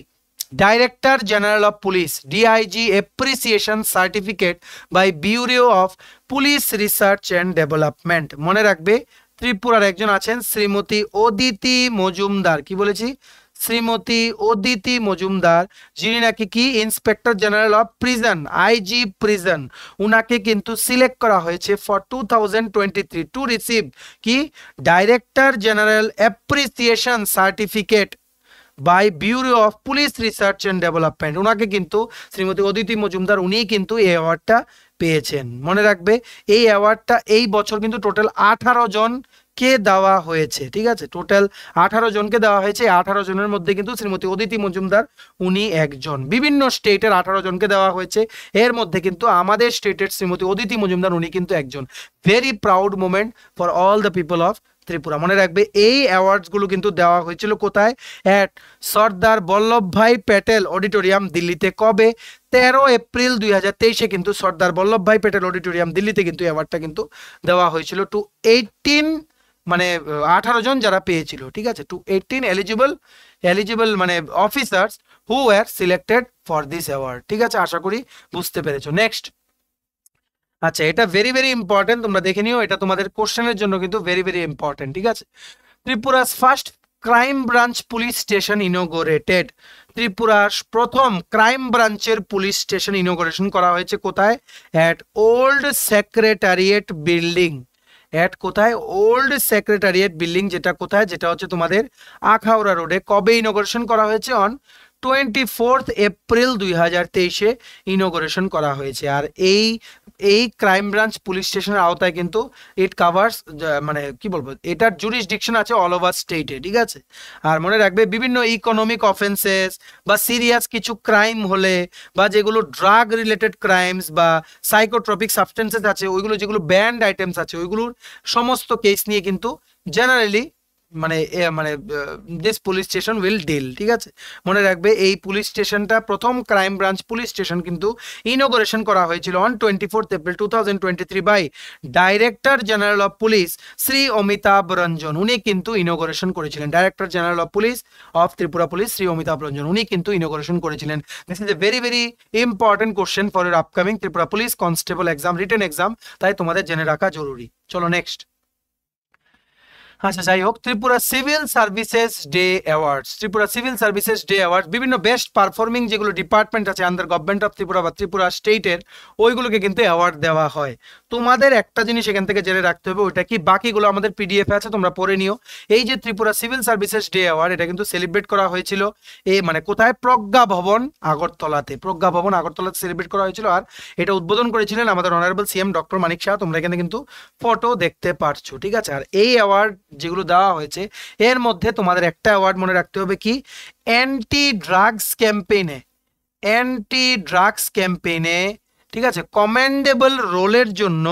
director general of police, DIG appreciation certificate by bureau of police research and development. মনে রাখবে ত্রিপুরার একজন আছেন শ্রীমতী অদিতি মজুমদার। কি বলেছি? শ্রীমতী অদিতি মজুমদার, যিনি নাকি কি inspector general of prison, IG prison. উনাকে কিন্তু সিলেক্ট করা হয়েছে ফর 2023 টু রিসিভ কি director general appreciation certificate by bureau of police research and development. ওনাকে কিন্তু শ্রীমতী অদিতি মজুমদার উনিই কিন্তু এই অ্যাওয়ার্ডটা পেয়েছেন। মনে রাখবে এই অ্যাওয়ার্ডটা এই বছর কিন্তু টোটাল 18 জনকে দেওয়া হয়েছে। ঠিক আছে, টোটাল 18 জনকে দেওয়া হয়েছে। 18 জনের মধ্যে কিন্তু শ্রীমতী অদিতি মজুমদার উনি একজন। বিভিন্ন স্টেটের 18 জনকে দেওয়া হয়েছে, এর মধ্যে কিন্তু আমাদের স্টেটের শ্রীমতী অদিতি মজুমদার উনি কিন্তু একজন। Very proud moment for all the people of Tripura. মনে রাখবে এই অ্যাওয়ার্ডসগুলো কিন্তু দেওয়া হয়েছিল কোথায়? অ্যাট সর্দার বল্লভভাই প্যাটেল অডিটোরিয়াম, দিল্লিতে। কবে? 13 এপ্রিল 2023 কিন্তু সর্দার বল্লভভাই প্যাটেল অডিটোরিয়াম, দিল্লিতে কিন্তু অ্যাওয়ার্ডটা কিন্তু দেওয়া হয়েছিল টু 18 মানে 18 জন যারা পেয়েছিল। ঠিক আছে, টু 18 এলিজিবল মানে officers who were selected for this award. ঠিক আছে, আশা করি বুঝতে পেরেছো। নেক্সট, আচ্ছা এটা ভেরি ভেরি ইম্পর্টেন্ট, তোমরা দেখে নিও, এটা তোমাদের কোশ্চেনের জন্য কিন্তু ভেরি ভেরি ইম্পর্টেন্ট। ঠিক আছে, ত্রিপুরার first crime branch police station inaugurated. ত্রিপুরার প্রথম ক্রাইম ব্রাঞ্চের পুলিশ স্টেশন ইনোগরেশন করা হয়েছে কোথায়? At old secretariat building, at কোথায়? ওল্ড সেক্রেটারিয়েট বিল্ডিং, যেটা কোথায়? যেটা হচ্ছে তোমাদের আখাউড়া রোডে। কবে ইনোগ্রেশন করা হয়েছে? অন 24 এপ্রিল 2023 ইনোগ্রেশন করা হয়েছে। আর এই এই ক্রাইম ব্রাঞ্চ পুলিশ স্টেশনের আওতায় কিন্তু ইট কাভার্স, মানে কি বলবো, এটার জুরিসডিকশন আছে অল ওভার স্টেটে, ঠিক আছে। আর মনে রাখবে বিভিন্ন ইকোনমিক অফেন্সেস বা সিরিয়াস কিছু ক্রাইম হলে বা যেগুলো ড্রাগ রিলেটেড ক্রাইমস বা সাইকোট্রপিক সাবস্টেন্সেস আছে, ওইগুলো যেগুলো ব্যান্ড আইটেমস আছে, ওইগুলোর সমস্ত কেস নিয়ে কিন্তু জেনারেলি মানে this police station will deal, ঠিক আছে। মনে রাখবে এই পুলিশ স্টেশনটা, প্রথম ক্রাইম ব্রাঞ্চ পুলিশ স্টেশন কিন্তু ইনোগ্রেশন করা হয়েছিল on 24 April 2023 by director general of police Shri Amitabh Ranjan. উনি কিন্তু ইনোগ্রেশন করেছিলেন। Director general of police of Tripura police Shri Amitabh Ranjan, উনি কিন্তু ইনোগ্রেশন করেছিলেন। This is a very very important question for your upcoming Tripura police constable exam, written exam, তাই তোমাদের জেনে রাখা জরুরি। চলো নেক্সট। আচ্ছা, যাই হোক, Tripura civil services day awards. Tripura civil services day award বিভিন্ন বেস্ট পারফর্মিং যেগুলো ডিপার্টমেন্ট আছে আন্ডার গভর্নমেন্ট অফ ত্রিপুরা বা ত্রিপুরা স্টেটের, ওইগুলোকে কিন্তু অ্যাওয়ার্ড দেওয়া হয়। তোমাদের একটা জিনিস এখান থেকে জেনে রাখতে হবে, ওইটা কি, বাকিগুলো আমাদের পিডিএফ আছে, তোমরা পড়ে নিও। এই যে Tripura civil services day award, এটা কিন্তু সেলিব্রেট করা হয়েছিল কোথায়? প্রজ্ঞা ভবন আগরতলাতে। প্রজ্ঞা ভবন আগরতলাতে সেলিব্রেট করা হয়েছিল। আর এটা উদ্বোধন করেছিলেন আমাদের honourable CM doctor Manik Shah. তোমরা এখানে কিন্তু ফটো দেখতে পারছো, ঠিক আছে। আর এই অ্যাওয়ার্ড যেগুলো দেওয়া হয়েছে, এর মধ্যে তোমাদের একটা অ্যাওয়ার্ড মনে রাখতে হবে, কি? অ্যান্টি ড্রাগস ক্যাম্পেইনে, অ্যান্টি ড্রাগস ক্যাম্পেইনে, ঠিক আছে, কমেন্ডেবল রোলের জন্য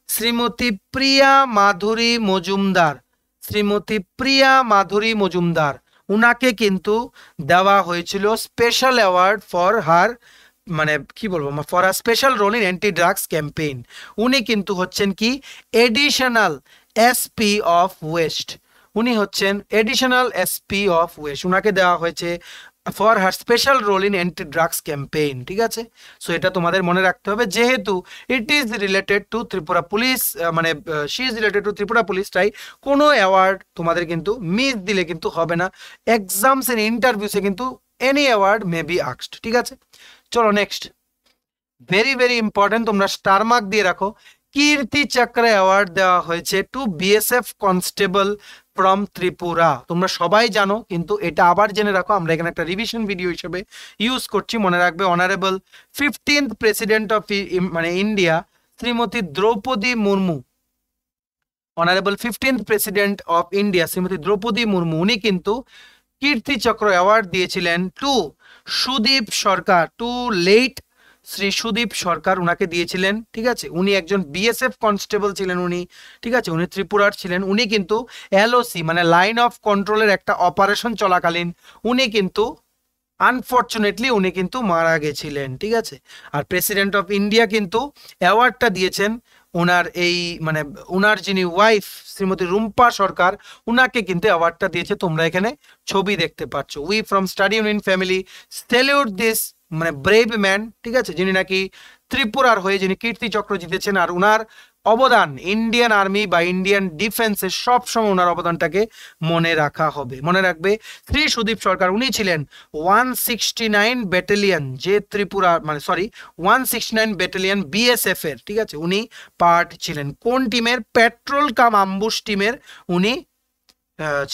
শ্রীমতী প্রিয়া মাধুরী মজুমদার, উনাকে কিন্তু দেওয়া হয়েছিল স্পেশাল অ্যাওয়ার্ড ফর হার, মানে কি বলবো, for a special role in anti drugs campaign. উনি কিন্তু হচ্ছেন কি? Additional SP of west. উনি হচ্ছেন এডিশনাল এসপি অফ ওয়েস্ট, উনাকে দেওয়া হয়েছে for her special role in anti drugs campaign, ঠিক আছে। সো এটা তোমাদের মনে রাখতে হবে, যেহেতু it is related to Tripura police, মানে she is related to Tripura police, তাই কোনো অ্যাওয়ার্ড তোমাদের কিন্তু মিস দিলে কিন্তু হবে না। এক্সামস এন্ড ইন্টারভিউসে কিন্তু any award may be asked, ঠিক আছে। চলো নেক্সট, ভেরি ভেরি ইম্পর্টেন্ট, তোমরা স্টার মার্ক দিয়ে রাখো। কীর্তি চক্র অ্যাওয়ার্ড দেওয়া হয়েছে to BSF constable from Tripura. তোমরা সবাই জানো, কিন্তু এটা আবার জেনে রাখো, আমরা এখানে একটা রিভিশন ভিডিও হিসেবে ইউজ করছি। মনে রাখবে, honourable 15th president of India Shrimati Droupadi Murmu, honourable 15th president of India Shrimati Droupadi Murmu, উনি কিন্তু কীর্তি চক্র অ্যাওয়ার্ড দিয়েছিলেন to Sudip Sarkar, to late Shri Sudip Sarkar, উনাকে দিয়েছিলেন, ঠিক আছে। উনি একজন বিএসএফ কনস্টেবল ছিলেন উনি, ঠিক আছে, উনি ত্রিপুরার ছিলেন। উনি কিন্তু এলওসি মানে লাইন অফ কন্ট্রোলের একটা অপারেশন চলাকালীন উনি কিন্তু আনফর্চুনেটলি উনি কিন্তু মারা গেছিলেন, ঠিক আছে। আর প্রেসিডেন্ট অফ ইন্ডিয়া কিন্তু অ্যাওয়ার্ডটা দিয়েছেন ওনার ওনার যিনি ওয়াইফ শ্রীমতী রুম্পা সরকার, উনাকে কিন্তু অ্যাওয়ার্ডটা দিয়েছে। তোমরা এখানে ছবি দেখতে পাচ্ছ। We from study union family salute this brave man, ঠিক আছে, যিনি নাকি ত্রিপুরার হয়ে যিনি কীর্তি চক্র জিতেছেন। আর উনার অবদান ইন্ডিয়ান আর্মি বা ইন্ডিয়ান ডিফেন্সে সবসময় ওনার অবদানটাকে মনে রাখা হবে। মনে রাখবে, শ্রী সুদীপ সরকার উনি ছিলেন 169 ব্যাটালিয়ন, যে ত্রিপুরা 169 ব্যাটালিয়ন বিএসএফ এর, ঠিক আছে, উনি পার্ট ছিলেন। কোন টিমের? পেট্রোল কাম আম্বুশ টিমের উনি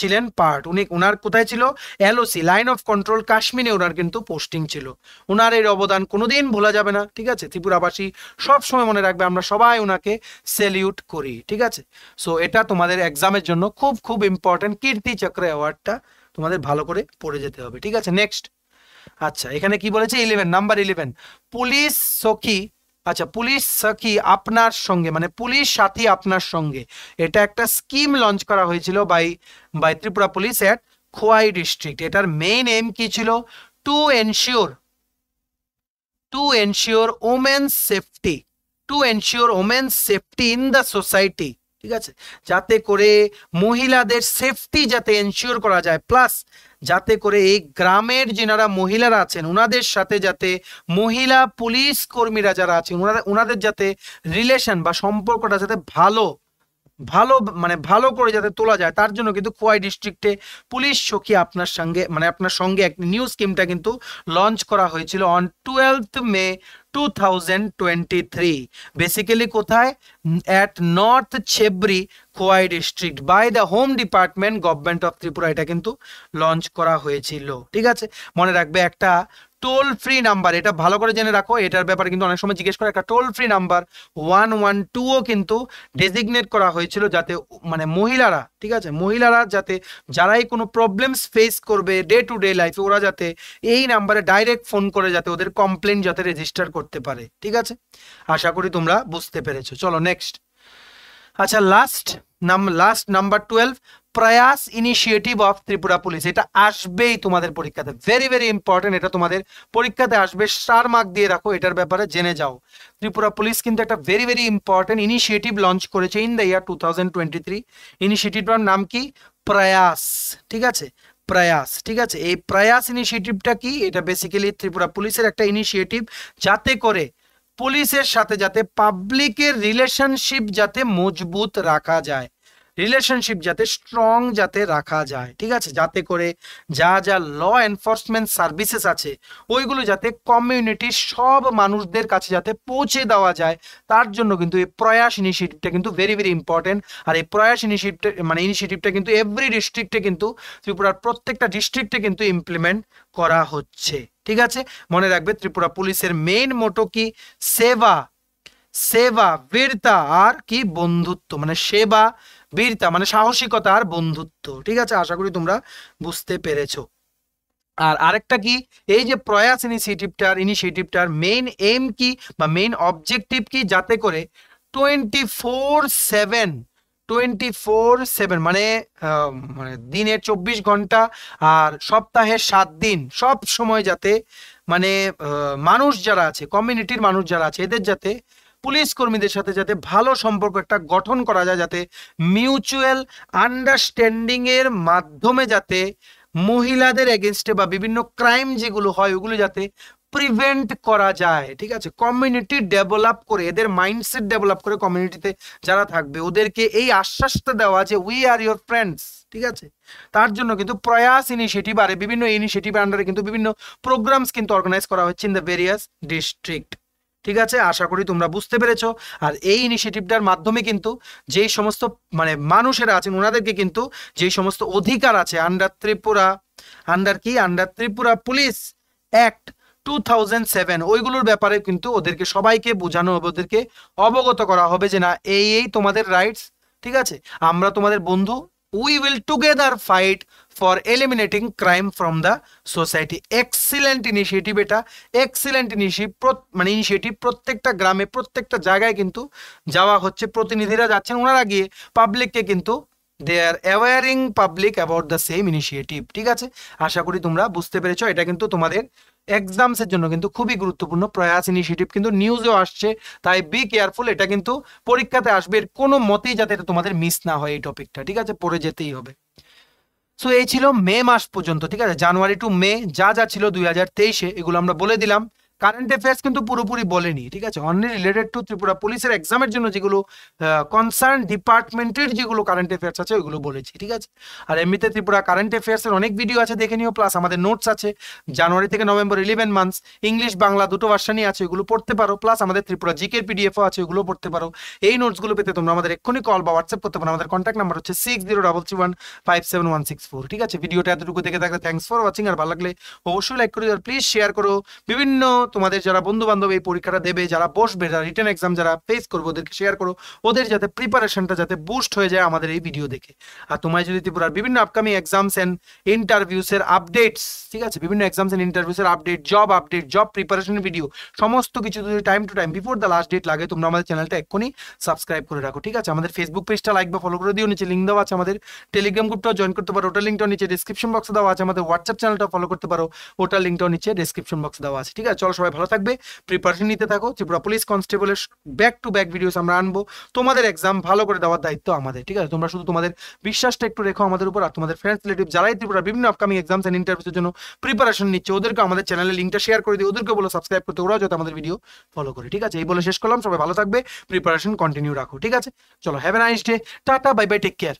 ছিলেন পার্ট। উনার কোথায় ছিল? এলওসি লাইন অফ কন্ট্রোল কাশ্মীরে ওনার কিন্তু পোস্টিং ছিল। ওনার এই অবদান কোনোদিন ভোলা যাবে না, ঠিক আছে। ত্রিপুরাবাসী সব সময় মনে রাখবে, আমরা সবাই ওনাকে স্যালিউট করি, ঠিক আছে। সো এটা তোমাদের এক্সামের জন্য খুব খুব ইম্পর্টেন্ট। কীর্তি চক্র অ্যাওয়ার্ডটা তোমাদের ভালো করে পড়ে যেতে হবে, ঠিক আছে। নেক্সট, আচ্ছা, এখানে কি বলেছে? 11 নাম্বার 11, পুলিশ সখী। আচ্ছা, পুলিশ সখী আপনার সঙ্গে, মানে পুলিশ সাথী আপনার সঙ্গে, এটা একটা স্কিম লঞ্চ করা হয়েছিল by Tripura police at Khowai district. এটার মেইন এম কি ছিল? To ensure women's safety in the society, ঠিক আছে, যাতে করে মহিলাদের সেফটি যাতে এনশিওর করা যায়, প্লাস যাতে করে এই গ্রামের যেনারা মহিলারা আছেন ওনাদের সাথে যাতে মহিলা পুলিশ কর্মীরা যারা আছেন ওনাদের যাতে রিলেশন বা সম্পর্কটা যাতে ভালো ভালো মানে ভালো করে যাতে তোলা যায়, তার জন্য কিন্তু খোয়াই ডিস্ট্রিক্টে পুলিশ সখী আপনার সঙ্গে মানে আপনার সঙ্গে এক নিউ স্কিমটা কিন্তু লঞ্চ করা হয়েছিল অন 12 মে 2023। বেসিক্যালি কোথায়? At North Chebri Khowai district by the home department government of Tripura এটা কিন্তু লঞ্চ করা হয়েছিল। ঠিক আছে, মনে রাখবে একটা টোল ফ্রি নাম্বার, এটা ভালো করে জেনে রাখো, এটার ব্যাপারে কিন্তু অনেক সময় জিজ্ঞেস করে। একটা টোল ফ্রি নাম্বার 112ও কিন্তু ডেজিগনেট করা হয়েছিল যাতে মানে মহিলারা, ঠিক আছে, মহিলারা যাতে যারাই কোনো প্রবলেমস ফেস করবে ডে টু ডে লাইফে, ওরা যাতে এই নাম্বারে ডাইরেক্ট ফোন করে যাতে ওদের কমপ্লেন যাতে রেজিস্টার করতে পারে। ঠিক আছে, আশা করি তোমরা বুঝতে পেরেছো। চলো নেক্সট। আচ্ছা, লাস্ট নাম্বার 12, প্রয়াস ইনিশিয়েটিভ অফ ত্রিপুরা পুলিশ। এটা আসবেই তোমাদের পরীক্ষাতে, ভেরি ভেরি ইম্পর্টেন্ট, এটা তোমাদের পরীক্ষাতে আসবে, স্টার মার্ক দিয়ে রাখো, এটার ব্যাপারে জেনে যাও। ত্রিপুরা পুলিশ কিন্তু একটা very very important initiative launch করেছে ইন দ্য ইয়ার 2023। ইনিশিয়েটিভটার নাম কি? প্রয়াস। ঠিক আছে, প্রয়াস। ঠিক আছে, এই প্রয়াস ইনিশিয়েটিভটা কি? এটা বেসিক্যালি ত্রিপুরা পুলিশের একটা ইনিশিয়েটিভ যাতে করে পুলিশের সাথে যাতে পাবলিকের রিলেশনশিপ যাতে মজবুত রাখা যায়, রিলেশনশিপ যাতে স্ট্রং যাতে রাখা যায়। ঠিক আছে, যাতে করে যা যা ল এনফোর্সমেন্ট সার্ভিসেস আছে ওইগুলো যাতে কমিউনিটির সব মানুষদের কাছে যাতে পৌঁছে দেওয়া যায়, তার জন্য কিন্তু এই প্রয়াস ইনিশিয়েটিভটা কিন্তু ভেরি ভেরি ইম্পর্টেন্ট। আর এই প্রয়াস ইনিশিয়েটিভটা কিন্তু এভরি ডিস্ট্রিক্টে কিন্তু ত্রিপুরার প্রত্যেকটা ডিস্ট্রিক্টে কিন্তু ইমপ্লিমেন্ট করা হচ্ছে। ঠিক আছে, মনে রাখবে ত্রিপুরা পুলিশের মেইন মোটো কি? সেবা, সেবা, বীরতা আর কি বন্ধুত্ব, মানে সেবা, বীরতা মানে সাহসিকতা আর বন্ধুত্ব। ঠিক আছে, আশা করি তোমরা বুঝতে পেরেছো। আর আরেকটা কি, এই যে প্রয়াস ইনিশিয়েটিভটার মেইন এম কি বা মেইন অবজেক্টিভ কি? যাতে করে 24/7 মানে মানে দিনের 24 ঘন্টা আর সপ্তাহে 7 দিন সব সময় যাতে মানে মানুষ যারা আছে, কমিউনিটির মানুষ যারা আছে, এদের যাতে পুলিশ কর্মীদের সাথে যাতে ভালো সম্পর্ক একটা গঠন করা যায়, যাতে মিউচুয়াল আন্ডারস্ট্যান্ডিং এর মাধ্যমে যাতে মহিলাদের এগেনস্টে বা বিভিন্ন ক্রাইম যেগুলো হয় ওগুলো যাতে প্রিভেন্ট করা যায়। ঠিক আছে, কমিউনিটি ডেভেলপ করে, এদের মাইন্ডসেট ডেভেলপ করে কমিউনিটিতে যারা থাকবে ওদেরকে এই আশ্বাসটা দেওয়া যে উই আর ইয়োর ফ্রেন্ডস। ঠিক আছে, তার জন্য কিন্তু প্রয়াস ইনিশিয়েটিভ আর বিভিন্ন ইনিশিয়েটিভের আন্ডারে কিন্তু বিভিন্ন প্রোগ্রামস কিন্তু অর্গানাইজ করা হচ্ছে ইন দ্য ভেরিয়াস ডিস্ট্রিক্ট। ঠিক আছে, আশা করি তোমরা বুঝতে পেরেছো। আর এই ইনিশিয়েটিভটার মাধ্যমে কিন্তু যেই সমস্ত মানে মানুষেরা আছেন ওনাদেরকে কিন্তু যেই সমস্ত অধিকার আছে আন্ডার ত্রিপুরা পুলিশ অ্যাক্ট 2007 ওইগুলোর ব্যাপারে কিন্তু ওদেরকে সবাইকে বোঝানো হবে, ওদেরকে অবগত করা হবে যে না এই এই তোমাদের রাইটস। ঠিক আছে, আমরা তোমাদের বন্ধু, we will together fight for eliminating crime from the society. Excellent initiative, এটা এক্সিলেন্ট ইনিশিয়েটিভ প্রত্যেকটা গ্রামে প্রত্যেকটা জায়গায় কিন্তু যাওয়া হচ্ছে, প্রতিনিধিরা যাচ্ছেন, ওনারা গিয়ে পাবলিককে কিন্তু they are awaring public about the same initiative. ঠিক আছে, আশা করি তোমরা বুঝতে পেরেছো। এটা কিন্তু তোমাদের এক্সামসের জন্য কিন্তু খুবই গুরুত্বপূর্ণ। প্রয়াস ইনিশিয়েটিভ কিন্তু নিউজেও আসছে, তাই বি কেয়ারফুল, এটা কিন্তু পরীক্ষাতে আসবে, এর কোনো মতেই যাতে এটা তোমাদের মিস না হয় এই টপিকটা। ঠিক আছে, পড়ে যেতেই হবে। সো এই ছিল মে মাস পর্যন্ত। ঠিক আছে, জানুয়ারি টু মে যা যা ছিল 2023-এ এগুলো আমরা বলে দিলাম। কারেন্ট অ্যাফেয়ার্স কিন্তু পুরোপুরি বলেনি। ঠিক আছে, অনলি রিলেটেড টু ত্রিপুরা পুলিশের এক্সামের জন্য যেগুলো কনসার্ন ডিপার্টমেন্টের যেগুলো কারেন্ট অ্যাফেয়ার্স আছে ওইগুলো বলেছি। ঠিক আছে, আর এমনিতে ত্রিপুরা কারেন্ট অ্যাফেয়ার্সের অনেক ভিডিও আছে, দেখে নিও, প্লাস আমাদের নোটস আছে জানুয়ারি থেকে নভেম্বর 11 মান্থস, ইংলিশ বাংলা দুটো ভার্সানই আছে, ওইগুলো পড়তে পারো, প্লাস আমাদের ত্রিপুরা জিকের পিডিএফও আছে, ওগুলো পড়তে পারো। এই নোটসগুলো পেতে তোমরা আমাদের এক্ষুনি কল বা হোয়াটসঅ্যাপ করতে পারো। আমাদের কন্ট্যাক্ট নাম্বার হচ্ছে 6033157164। ঠিক আছে, ভিডিওটা এতটুকু দেখে থাকলে থ্যাংকস ফর ওয়াচিং। আর ভালো লাগলে অবশ্যই লাইক করে আর প্লিজ শেয়ার করো। বিভিন্ন তোমাদের যারা বন্ধু বান্ধব এই পরীক্ষাটা দেবে, যারা বসবে, যারা রিটেন এক্সাম যারা ফেস করবে, ওদেরকে শেয়ার করো, ওদের যাতে প্রিপারেশনটা যাতে বুস্ট হয়ে যায় আমাদের এই ভিডিও দেখে। আর তোমায় যদি ত্রিপুরার বিভিন্ন আপকামিং এক্সামস এন্ড ইন্টারভিউসের আপডেটস, ঠিক আছে, বিভিন্ন এক্সামস এন্ড ইন্টারভিউসের আপডেট, জব প্রিপারেশনের ভিডিও, সমস্ত কিছু যদি time to time before the last date লাগে, তোমরা আমাদের চ্যানেলটা এক্ষুনি সাবস্ক্রাইব করে রাখো। ঠিক আছে, আমাদের ফেসবুক পেজটা লাইক বা ফলো করে দিও, নিচে লিঙ্ক দেওয়া আছে, আমাদের টেলিগ্রাম গ্রুপটাও জয়েন করতে পারো, ওটার লিঙ্কটাও নিচে ডেসক্রিপশন বক্সে দেওয়া আছে, আমাদের হোয়াটসঅ্যাপ চ্যানেলটা ফলো করতে পারো, ওটার লিঙ্কটাও নিচে ডেসক্রিপশন বক্সে দেওয়া আছে। ঠিক আছে, চলো সবাই ভালো থাকবে, প্রিপারেশন নিতে থাকো। ত্রিপুরা পুলিশ কনস্টেবলের ব্যাক টু ব্যাক ভিডিওস আমরা আনবো, তোমাদের এক্সাম ভালো করে দেওয়ার দায়িত্ব আমাদের, ঠিক আছে? তোমরা শুধু তোমাদের বিশ্বাসটা একটু রেখো আমাদের উপর, আর তোমাদের ফ্রেন্ডস রিলেটিভ যারাই ত্রিপুরা বিভিন্ন আপকামিং এক্সামস এন্ড ইন্টারভিউর জন্য প্রিপারেশন নিচ্ছে ওদেরকে আমাদের চ্যানেলের লিঙ্কটা শেয়ার করে দিই, ওদেরকে বলো সাবস্ক্রাইব করতে, ওরাও যাতে আমাদের ভিডিও ফলো করে, ঠিক আছে? এই বলে শেষ করলাম, সবাই ভালো থাকবে, প্রিপারেশন কন্টিনিউ রাখো, ঠিক আছে? চলো, have a nice day, ta-ta, bye bye, take care.